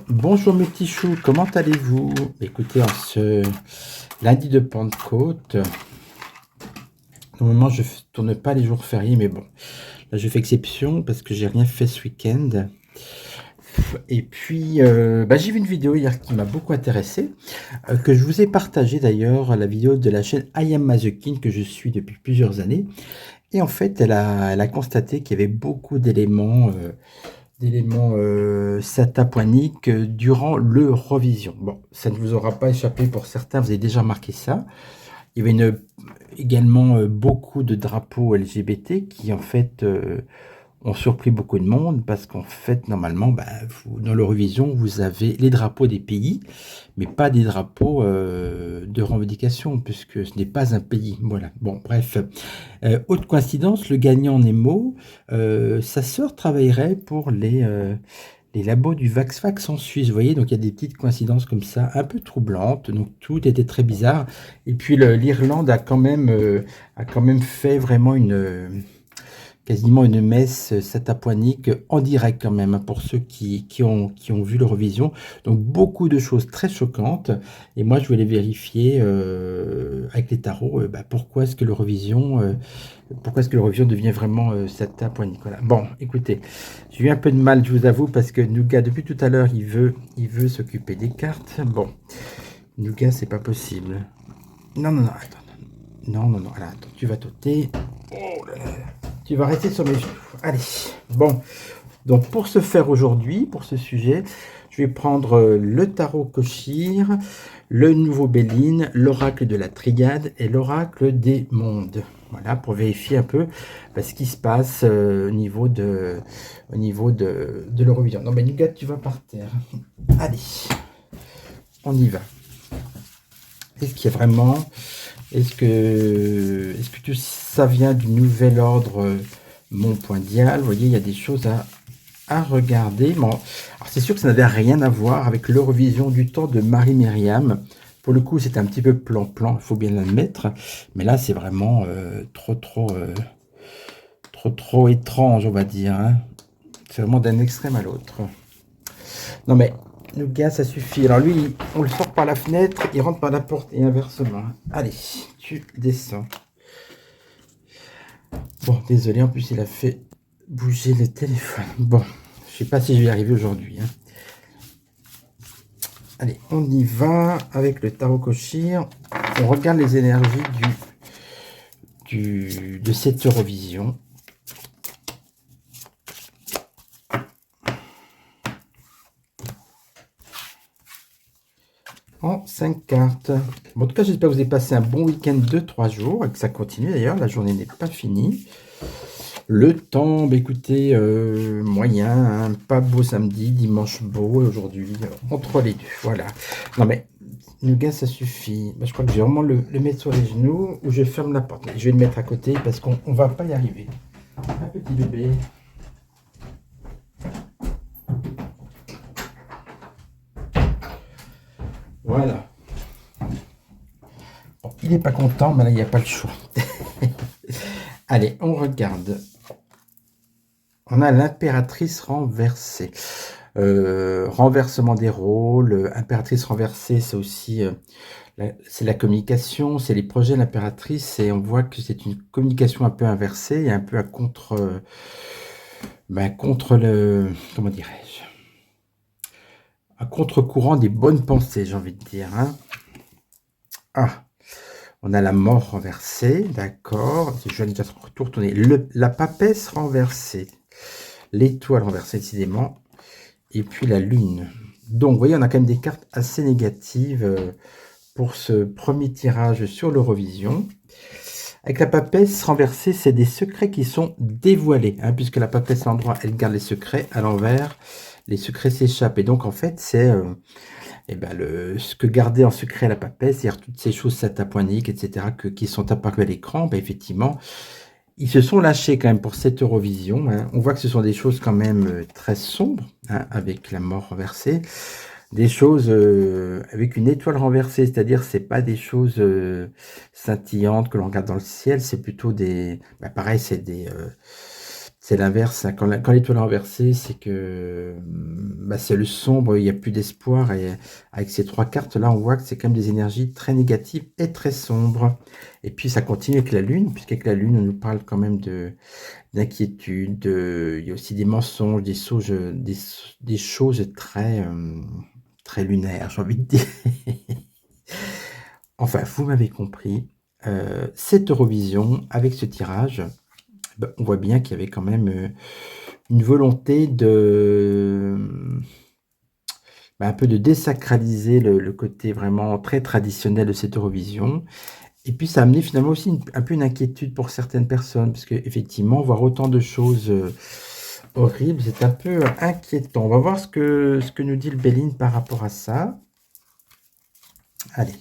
Bonjour mes petits choux, comment allez-vous? Écoutez, en ce lundi de Pentecôte, normalement je ne tourne pas les jours fériés, mais bon, là je fais exception parce que j'ai rien fait ce week-end. Et puis, j'ai vu une vidéo hier qui m'a beaucoup intéressé, que je vous ai partagé d'ailleurs, la vidéo de la chaîne I Am Mazekin que je suis depuis plusieurs années. Et en fait, elle a constaté qu'il y avait beaucoup d'éléments sataponiques durant l'Eurovision. Bon, ça ne vous aura pas échappé pour certains, vous avez déjà remarqué ça. Il y avait également beaucoup de drapeaux LGBT qui en fait ont surpris beaucoup de monde parce qu'en fait normalement dans l'Eurovision vous avez les drapeaux des pays mais pas des drapeaux de revendication puisque ce n'est pas un pays. Voilà, bon bref. Autre coïncidence, le gagnant Nemo, sa sœur travaillerait pour les labos du Vaxfax en Suisse, vous voyez, donc il y a des petites coïncidences comme ça, un peu troublantes, donc tout était très bizarre. Et puis l'Irlande a quand même fait vraiment quasiment une messe sataponique en direct quand même, hein, pour ceux qui ont vu l'Eurovision. Donc beaucoup de choses très choquantes. Et moi, je voulais vérifier avec les tarots, pourquoi est-ce que l'Eurovision devient vraiment sataponique. Voilà. Bon, écoutez, j'ai eu un peu de mal, je vous avoue, parce que Nougat, depuis tout à l'heure, il veut s'occuper des cartes. Bon, Nougat, c'est pas possible. Non, non, non, attends. Non, non, non, attends, tu vas t'ôter. Oh là là. Tu vas rester sur mes genoux. Allez, bon. Donc pour ce faire aujourd'hui, pour ce sujet, je vais prendre le tarot Koshir, le nouveau Béline, l'oracle de la Triade et l'oracle des mondes. Voilà, pour vérifier un peu ce qui se passe au niveau de l'Eurovision. Non mais Nougat, tu vas par terre. Allez, on y va. Est-ce qu'il y a vraiment... Est-ce que tout ça vient du nouvel ordre mondial? Vous voyez, il y a des choses à regarder. Bon, alors c'est sûr que ça n'avait rien à voir avec l'Eurovision du temps de Marie-Myriam. Pour le coup, c'était un petit peu plan-plan, il faut bien l'admettre. Mais là, c'est vraiment trop étrange, on va dire, hein. C'est vraiment d'un extrême à l'autre. Non mais, le gars, ça suffit. Alors lui, on le sort par la fenêtre, il rentre par la porte et inversement. Allez, tu descends. Bon, désolé, en plus il a fait bouger le téléphone. Bon, je sais pas si je vais y arriver aujourd'hui, hein. Allez, on y va avec le tarot Koshir. On regarde les énergies de cette Eurovision. En 5 cartes. Bon, en tout cas, j'espère que vous avez passé un bon week-end de 3 jours et que ça continue d'ailleurs. La journée n'est pas finie. Le temps, écoutez, moyen, hein, pas beau samedi, dimanche beau, et aujourd'hui, entre les deux, voilà. Non mais, le gars, ça suffit. Je crois que je vais vraiment le mettre sur les genoux ou je ferme la porte. Je vais le mettre à côté parce qu'on ne va pas y arriver. Un petit bébé. Voilà. Bon, il n'est pas content, mais là, il n'y a pas le choix. Allez, on regarde. On a l'impératrice renversée. Renversement des rôles. Impératrice renversée, c'est aussi c'est la communication, c'est les projets de l'impératrice. Et on voit que c'est une communication un peu inversée et un peu à contre le... Comment dirais-je? À contre-courant des bonnes pensées, j'ai envie de dire, hein. Ah, on a la mort renversée, d'accord. Je vais déjà tout retourner. La papesse renversée. L'étoile renversée, décidément. Et puis la lune. Donc, vous voyez, on a quand même des cartes assez négatives pour ce premier tirage sur l'Eurovision. Avec la papesse renversée, c'est des secrets qui sont dévoilés, hein, puisque la papesse à l'endroit, elle garde les secrets, à l'envers, les secrets s'échappent. Et donc, en fait, c'est ce que gardait en secret la papesse, c'est-à-dire toutes ces choses sataponiques, etc., qui sont apparues à l'écran, effectivement, ils se sont lâchés quand même pour cette Eurovision, hein. On voit que ce sont des choses quand même très sombres, hein, avec la mort renversée. Des choses avec une étoile renversée, c'est-à-dire c'est pas des choses scintillantes que l'on regarde dans le ciel, c'est plutôt pareil, c'est C'est l'inverse, hein. Quand l'étoile est renversée, c'est que bah, c'est le sombre, il n'y a plus d'espoir. Et avec ces trois cartes-là, on voit que c'est quand même des énergies très négatives et très sombres. Et puis ça continue avec la Lune, puisqu'avec la Lune, on nous parle quand même d'inquiétude. Il y a aussi des mensonges, des choses très, très lunaires, j'ai envie de dire. Enfin, vous m'avez compris. Cette Eurovision, avec ce tirage, bah, on voit bien qu'il y avait quand même une volonté bah, un peu de désacraliser le côté vraiment très traditionnel de cette Eurovision. Et puis ça a amené finalement aussi un peu une inquiétude pour certaines personnes, parce qu'effectivement, voir autant de choses horribles, c'est un peu inquiétant. On va voir ce que nous dit le Béline par rapport à ça. Allez.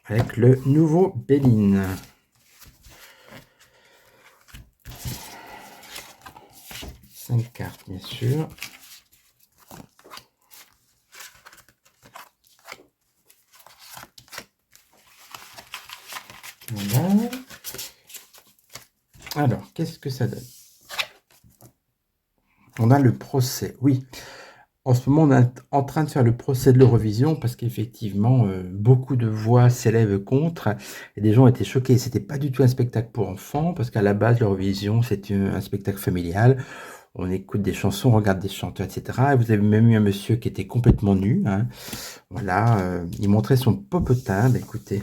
Avec le nouveau Béline. Cinq cartes, bien sûr. Voilà. Alors, qu'est-ce que ça donne? On a le procès, oui. En ce moment, on est en train de faire le procès de l'Eurovision parce qu'effectivement, beaucoup de voix s'élèvent contre et des gens étaient choqués. C'était pas du tout un spectacle pour enfants parce qu'à la base, l'Eurovision, c'est un spectacle familial. On écoute des chansons, on regarde des chanteurs, etc. Et vous avez même eu un monsieur qui était complètement nu, hein. Voilà, il montrait son popotin. Bah, écoutez,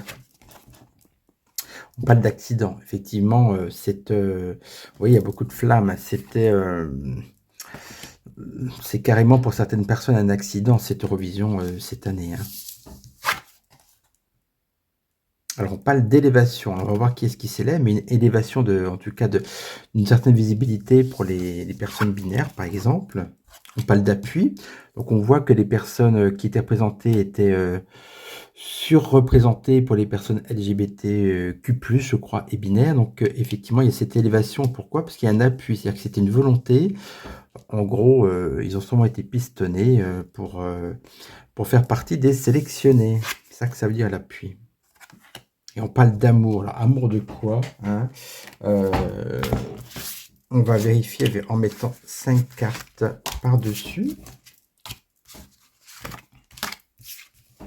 on parle d'accident. Effectivement, oui, il y a beaucoup de flammes. C'est carrément pour certaines personnes un accident, cette Eurovision, cette année, hein. Alors, on parle d'élévation. On va voir qui est-ce qui s'élève, mais une élévation, en tout cas, d'une certaine visibilité pour les personnes binaires, par exemple. On parle d'appui. Donc, on voit que les personnes qui étaient représentées étaient surreprésentées pour les personnes LGBTQ+, je crois, et binaires. Donc, effectivement, il y a cette élévation. Pourquoi? Parce qu'il y a un appui, c'est-à-dire que c'était une volonté. En gros, ils ont sûrement été pistonnés pour faire partie des sélectionnés. C'est ça que ça veut dire, l'appui. Et on parle d'amour. Alors, amour de quoi, hein? On va vérifier en mettant 5 cartes par-dessus. Vous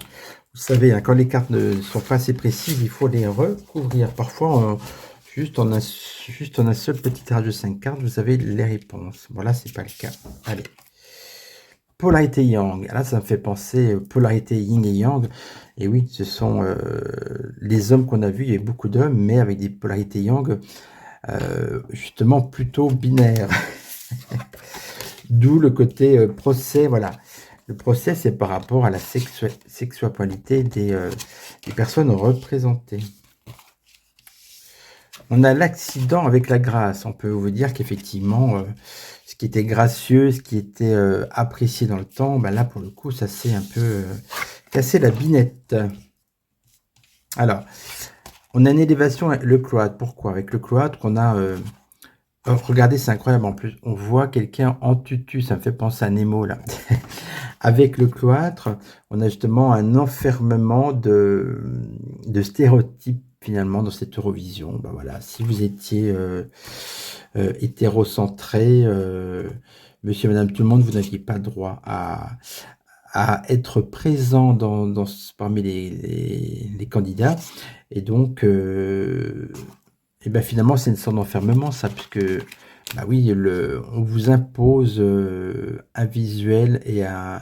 savez, hein, quand les cartes ne sont pas assez précises, il faut les recouvrir. Parfois, juste en un seul petit tirage de 5 cartes, vous avez les réponses. Bon, là, c'est pas le cas. Allez. Polarité Yang. Là, ça me fait penser polarité Yin et Yang. Et oui, ce sont les hommes qu'on a vus. Il y a beaucoup d'hommes, mais avec des polarités Yang, justement plutôt binaires. D'où le côté procès. Voilà. Le procès, c'est par rapport à la sexualité des personnes représentées. On a l'accident avec la grâce. On peut vous dire qu'effectivement, ce qui était gracieux, ce qui était apprécié dans le temps, ben là, pour le coup, ça s'est un peu cassé la binette. Alors, on a une élévation, le cloître. Pourquoi? Avec le cloître, on a... regardez, c'est incroyable en plus. On voit quelqu'un en tutu, ça me fait penser à Nemo, là. Avec le cloître, on a justement un enfermement de stéréotypes, finalement, dans cette Eurovision. Ben voilà, si vous étiez hétérocentré, monsieur, madame, tout le monde, vous n'aviez pas droit à être présent parmi les candidats. Et donc, et ben finalement, c'est une sorte d'enfermement, ça, puisque, bah oui, on vous impose un visuel et un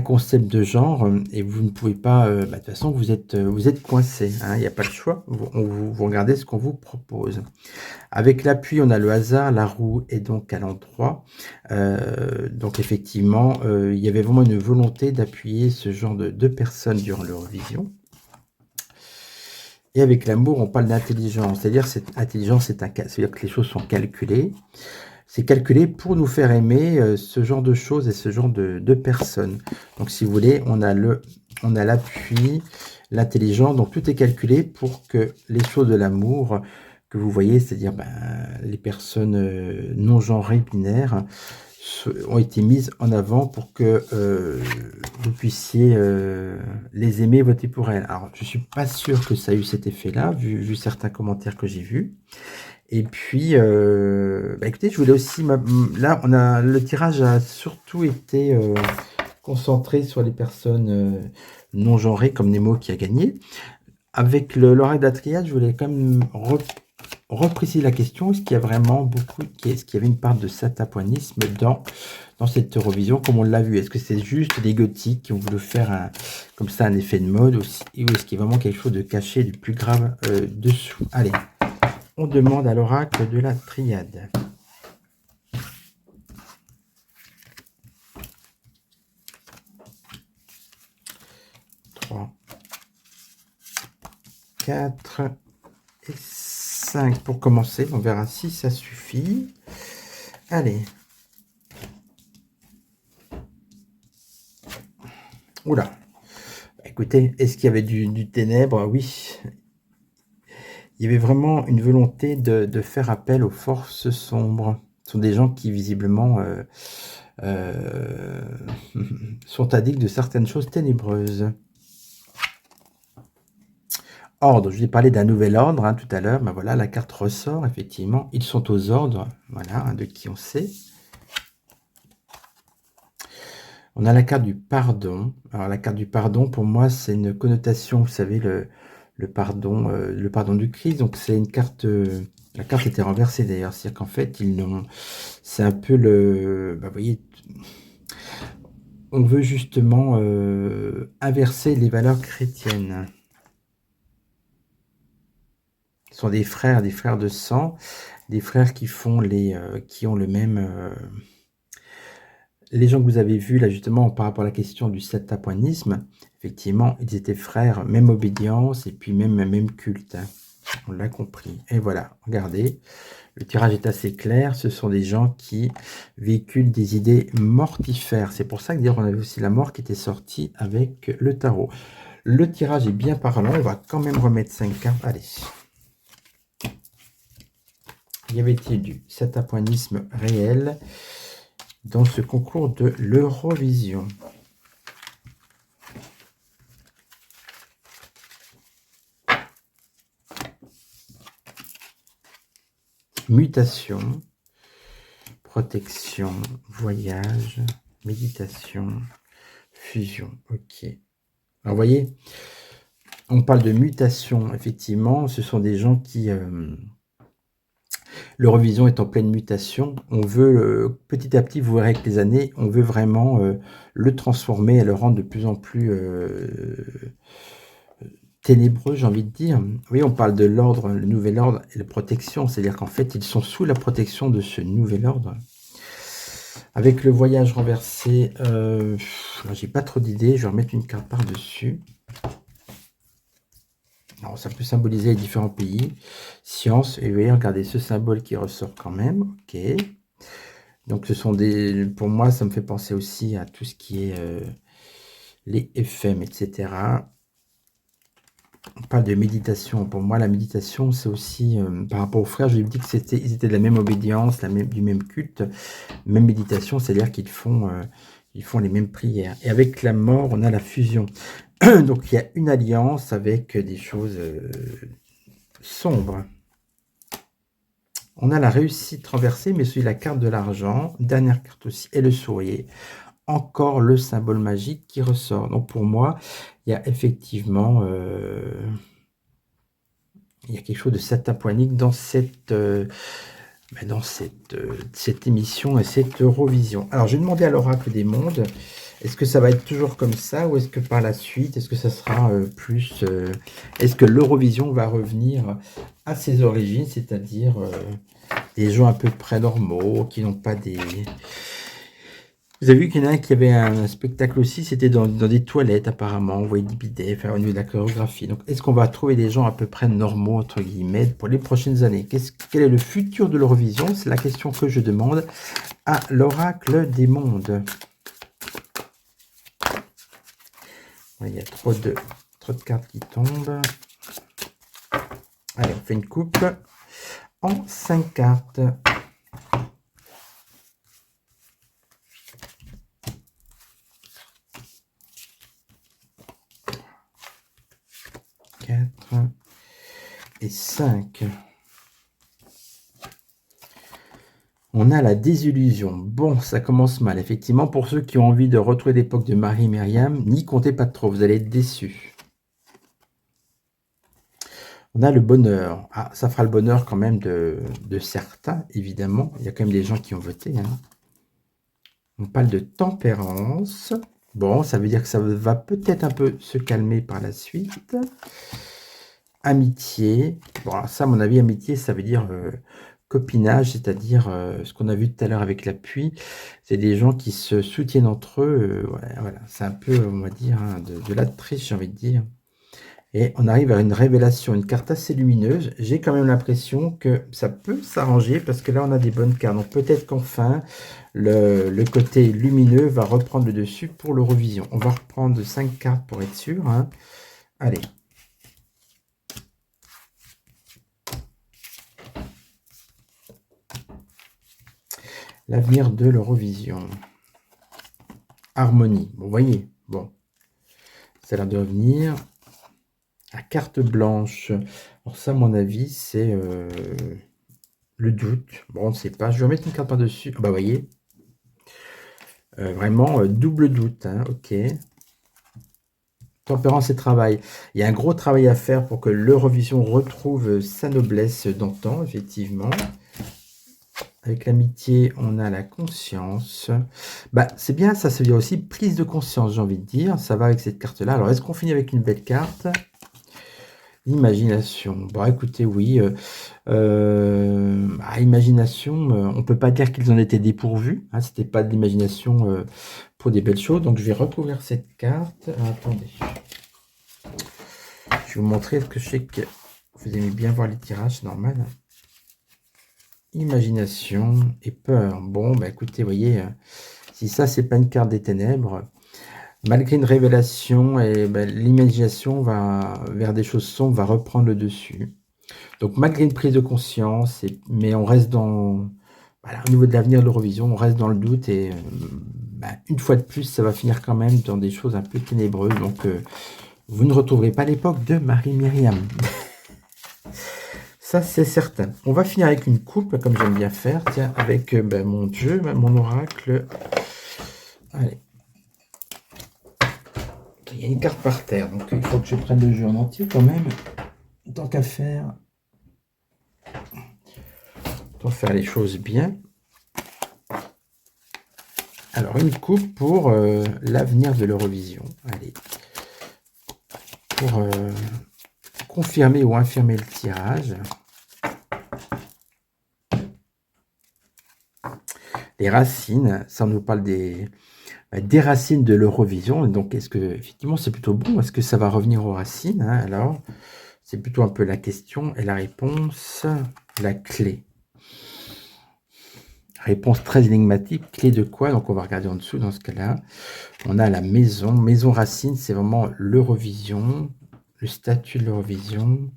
concept de genre, et vous ne pouvez pas, bah, de toute façon, vous êtes coincé, hein, il n'y a pas le choix, vous regardez ce qu'on vous propose. Avec l'appui, on a le hasard, la roue est donc à l'endroit. Donc effectivement, il y avait vraiment une volonté d'appuyer ce genre de personnes durant l'Eurovision. Et avec l'amour, on parle d'intelligence. C'est-à-dire cette intelligence, c'est-à-dire que les choses sont calculées. C'est calculé pour nous faire aimer ce genre de choses et ce genre de personnes. Donc si vous voulez, on a l'appui, l'intelligence. Donc tout est calculé pour que les choses de l'amour que vous voyez, c'est-à-dire les personnes non genrées, binaires, ont été mises en avant pour que vous puissiez les aimer, voter pour elles. Alors, je suis pas sûr que ça a eu cet effet-là, vu certains commentaires que j'ai vus. Et puis, écoutez, je voulais aussi... Là, le tirage a surtout été concentré sur les personnes non genrées, comme Nemo qui a gagné. Avec l'oracle de la triade, je voulais quand même repréciser la question. Est-ce qu'il y a vraiment est-ce qu'il y avait une part de satapoinisme dans cette Eurovision, comme on l'a vu? Est-ce que c'est juste des gothiques qui ont voulu faire comme ça un effet de mode aussi, ou est-ce qu'il y a vraiment quelque chose de caché, du plus grave dessous? Allez, on demande à l'oracle de la triade. Trois, 4 et 5 pour commencer. On verra si ça suffit. Allez. Oula. Écoutez, est-ce qu'il y avait du ténèbre? Oui. Il y avait vraiment une volonté de faire appel aux forces sombres. Ce sont des gens qui, visiblement, sont addicts de certaines choses ténébreuses. Ordre, je vous ai parlé d'un nouvel ordre tout à l'heure. Ben voilà, la carte ressort, effectivement. Ils sont aux ordres, voilà, de qui on sait. On a la carte du pardon. Alors, la carte du pardon, pour moi, c'est une connotation, vous savez, le pardon du Christ. Donc, c'est une carte... la carte était renversée, d'ailleurs. C'est-à-dire qu'en fait, c'est un peu vous voyez, on veut justement inverser les valeurs chrétiennes. Ce sont des frères de sang, des frères qui qui ont le même... les gens que vous avez vus là justement par rapport à la question du satapoinisme, effectivement, ils étaient frères, même obédience et puis même culte. On l'a compris. Et voilà, regardez, le tirage est assez clair. Ce sont des gens qui véhiculent des idées mortifères. C'est pour ça que d'ailleurs on avait aussi la mort qui était sortie avec le tarot. Le tirage est bien parlant. On va quand même remettre 5 cartes. Allez. Y avait-il du satapoinisme réel dans ce concours de l'Eurovision? Mutation, protection, voyage, méditation, fusion. Ok. Alors, vous voyez, on parle de mutation, effectivement. Ce sont des gens qui... L'Eurovision est en pleine mutation. On veut, petit à petit, vous verrez avec les années, on veut vraiment le transformer et le rendre de plus en plus ténébreux, j'ai envie de dire. Oui, on parle de l'ordre, le nouvel ordre et la protection. C'est-à-dire qu'en fait, ils sont sous la protection de ce nouvel ordre. Avec le voyage renversé, j'ai pas trop d'idées. Je vais remettre une carte par-dessus. Alors, ça peut symboliser les différents pays. Science, et vous voyez, regardez ce symbole qui ressort quand même. Ok. Donc, ce sont des... Pour moi, ça me fait penser aussi à tout ce qui est les FM, etc. On parle de méditation. Pour moi, la méditation, c'est aussi, par rapport aux frères, je lui ai dit qu'ils étaient de la même obédience, du même culte, même méditation, c'est-à-dire qu'ils font les mêmes prières. Et avec la mort, on a la fusion. Donc, il y a une alliance avec des choses sombres. On a la réussite renversée, mais celui la carte de l'argent, dernière carte aussi, et le sourire. Encore le symbole magique qui ressort. Donc, pour moi, il y a effectivement... il y a quelque chose de satapoinique dans cette émission et cette Eurovision. Alors, j'ai demandé à l'oracle des mondes, est-ce que ça va être toujours comme ça ou est-ce que par la suite, est-ce que ça sera plus... est-ce que l'Eurovision va revenir à ses origines, c'est-à-dire des gens à peu près normaux, qui n'ont pas des... Vous avez vu qu'il y en a un qui avait un spectacle aussi, c'était dans des toilettes apparemment, on voyait des bidets, faire au niveau de la chorégraphie. Donc est-ce qu'on va trouver des gens à peu près normaux, entre guillemets, pour les prochaines années? Quel est le futur de l'Eurovision? C'est la question que je demande à l'oracle des mondes. Il y a trop de cartes qui tombent. Allez, on fait une coupe en 5 cartes. 4 et 5. On a la désillusion. Bon, ça commence mal. Effectivement, pour ceux qui ont envie de retrouver l'époque de Marie-Myriam, n'y comptez pas trop, vous allez être déçus. On a le bonheur. Ah, ça fera le bonheur quand même de certains, évidemment. Il y a quand même des gens qui ont voté. Hein. On parle de tempérance. Bon, ça veut dire que ça va peut-être un peu se calmer par la suite. Amitié. Bon, alors ça, à mon avis, amitié, ça veut dire copinage, c'est-à-dire ce qu'on a vu tout à l'heure avec l'appui. C'est des gens qui se soutiennent entre eux. Voilà. C'est un peu, on va dire, hein, de la triche, j'ai envie de dire. Et on arrive à une révélation, une carte assez lumineuse. J'ai quand même l'impression que ça peut s'arranger parce que là, on a des bonnes cartes. Donc peut-être qu'enfin, le côté lumineux va reprendre le dessus pour l'Eurovision. On va reprendre 5 cartes pour être sûr. Hein. Allez. L'avenir de l'Eurovision. Harmonie. Bon, vous voyez. Bon. Ça a l'air de revenir. La carte blanche. Alors ça, à mon avis, c'est le doute. Bon, on ne sait pas. Je vais mettre une carte par-dessus. Bah, vous voyez. Vraiment, double doute. Hein. Ok. Tempérance et travail. Il y a un gros travail à faire pour que l'Eurovision retrouve sa noblesse d'antan, effectivement. Avec l'amitié, on a la conscience. Bah, c'est bien, ça veut dire aussi prise de conscience, j'ai envie de dire. Ça va avec cette carte-là. Alors, est-ce qu'on finit avec une belle carte? Imagination. Bon, écoutez, oui. Imagination, on ne peut pas dire qu'ils en étaient dépourvus. Hein, c'était pas de l'imagination pour des belles choses. Donc, je vais recouvrir cette carte. Attendez. Je vais vous montrer parce que je sais que vous aimez bien voir les tirages, c'est normal. Imagination et peur. Bon, bah écoutez, vous voyez, si ça, c'est pas une carte des ténèbres, malgré une révélation, et l'imagination va vers des choses sombres, va reprendre le dessus. Donc, malgré une prise de conscience, mais on reste dans... Voilà, au niveau de l'avenir de l'Eurovision, on reste dans le doute et une fois de plus, ça va finir quand même dans des choses un peu ténébreuses. Donc, vous ne retrouverez pas l'époque de Marie-Myriam. Ça, c'est certain. On va finir avec une coupe, comme j'aime bien faire. Tiens, avec mon jeu, mon oracle. Allez. Il y a une carte par terre, donc il faut que je prenne le jeu en entier quand même. Tant qu'à faire. Pour faire les choses bien. Alors, une coupe pour l'avenir de l'Eurovision. Allez. Pour confirmer ou infirmer le tirage. Les racines, ça on nous parle des racines de l'Eurovision. Donc, est-ce que, effectivement, c'est plutôt bon? Est-ce que ça va revenir aux racines? Hein? Alors, c'est plutôt un peu la question et la réponse, la clé. Réponse très énigmatique. Clé de quoi? Donc, on va regarder en dessous dans ce cas-là. On a la maison. Maison racine, c'est vraiment l'Eurovision, le statut de l'Eurovision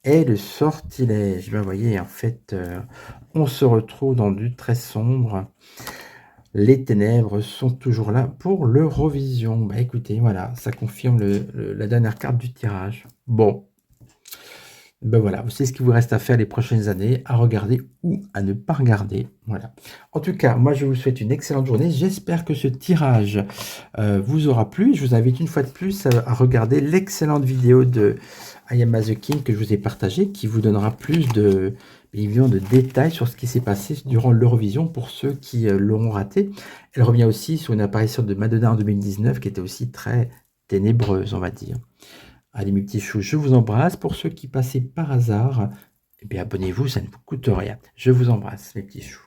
et le sortilège. Ben, vous voyez, en fait, on se retrouve dans du très sombre. Les ténèbres sont toujours là pour l'Eurovision. Bah écoutez, voilà, ça confirme la dernière carte du tirage. Bon, ben voilà, vous savez ce qu'il vous reste à faire les prochaines années, à regarder ou à ne pas regarder. Voilà. En tout cas, moi je vous souhaite une excellente journée. J'espère que ce tirage vous aura plu. Je vous invite une fois de plus à regarder l'excellente vidéo de I Am The King que je vous ai partagée, qui vous donnera plus de détails sur ce qui s'est passé durant l'Eurovision pour ceux qui l'auront raté. Elle revient aussi sur une apparition de Madonna en 2019 qui était aussi très ténébreuse, on va dire. Allez mes petits choux, je vous embrasse. Pour ceux qui passaient par hasard, eh bien abonnez-vous, ça ne vous coûte rien. Je vous embrasse mes petits choux.